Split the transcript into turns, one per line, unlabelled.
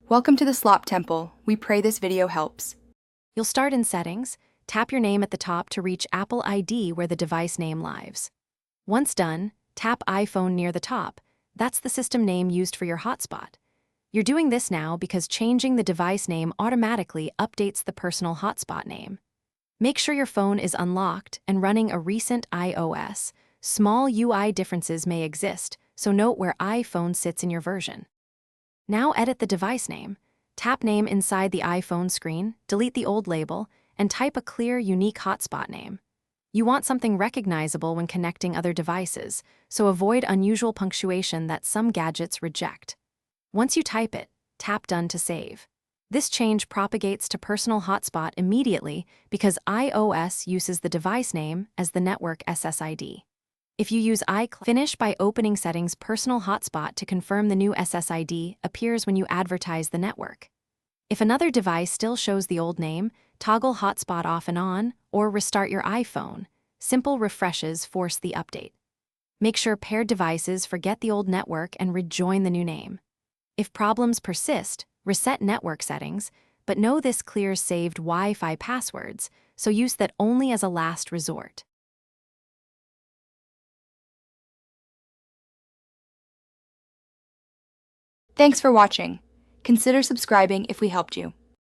Welcome to the Slop Temple. We pray this video helps.
You'll start in Settings, tap your name at the top to reach Apple ID where the device name lives. Once done, tap iPhone near the top. That's the system name used for your hotspot. You're doing this now because changing the device name automatically updates the personal hotspot name. Make sure your phone is unlocked and running a recent iOS. Small UI differences may exist, so note where iPhone sits in your version. Now edit the device name. Tap Name inside the iPhone screen, delete the old label, and type a clear, unique hotspot name. You want something recognizable when connecting other devices, so avoid unusual punctuation that some gadgets reject. Once you type it, tap Done to save. This change propagates to personal hotspot immediately because iOS uses the device name as the network SSID. If you use finish by opening Settings Personal Hotspot to confirm the new SSID appears when you advertise the network. If another device still shows the old name, toggle Hotspot off and on, or restart your iPhone. Simple refreshes force the update. Make sure paired devices forget the old network and rejoin the new name. If problems persist, reset network settings, but know this clears saved Wi-Fi passwords, so use that only as a last resort.
Thanks for watching. Consider subscribing if we helped you.